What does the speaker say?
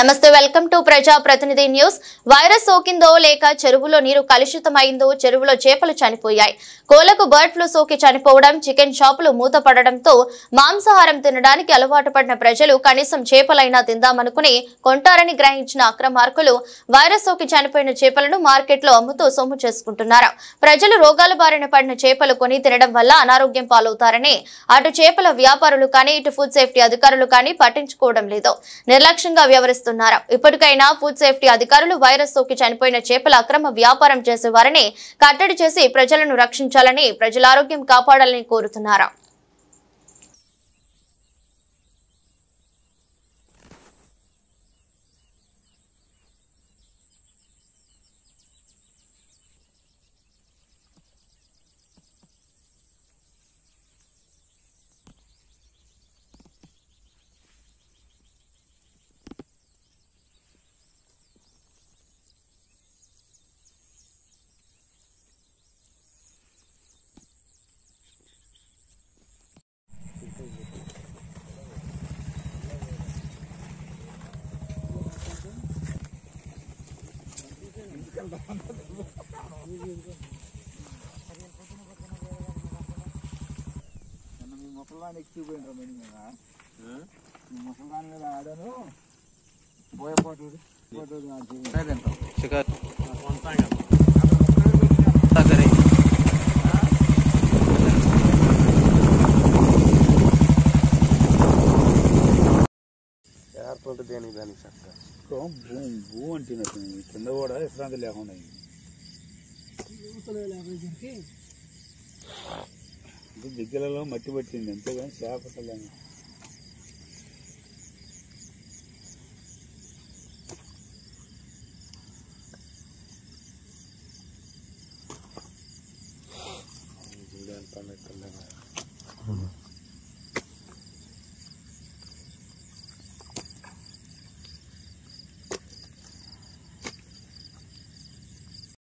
నమస్తే welcome to ప్రజా ప్రతినిధి న్యూస్. వైరస్ సోకిందో లేక చెరువులో నీరు కలుషితమైందో చెరువులో చేపలు చనిపోయాయి. కోళ్లకు బర్డ్ ఫ్లూ సోకి చనిపోవడం, చికెన్ షాపులు మూతపడడంతో మాంసాహారం తినడానికి అలవాటు పడిన ప్రజలు కనీసం చేపలైనా తిందామనుకుని కొంటారని గ్రహించిన అక్రమార్కులు వైరస్ సోకి చనిపోయిన చేపలను మార్కెట్లో అమ్ముతూ సొమ్ము చేసుకుంటున్నారు. ప్రజలు రోగాల బారిన పడిన చేపలు కొని తినడం వల్ల అనారోగ్యం పాలవుతారని అటు చేపల వ్యాపారులు కానీ ఇటు ఫుడ్ సేఫ్టీ అధికారులు కానీ పట్టించుకోవడం లేదు. నిర్లక్ష్యంగా వ్యవహరిస్తున్నారు. ఇప్పటికైనా ఫుడ్ సేఫ్టీ అధికారులు వైరస్ సోకి చనిపోయిన చేపల అక్రమ వ్యాపారం చేసే వారిని కట్టడి చేసి ప్రజలను రక్షించాలని, ప్రజల ఆరోగ్యం కాపాడాలని కోరుతున్నారు. ముసలాన్ని ఎక్కిపోయినరా ముసలాన్ని మీద ఆడాను పోయే పోటీ దేనికి దానికి చక్కగా భూ అంటున్నట్టు కింద కూడా విశ్రాంతి లేకుండా దిగ్గలలో మట్టి పట్టింది అంతేగాని చేపట్టలేము. పండుగ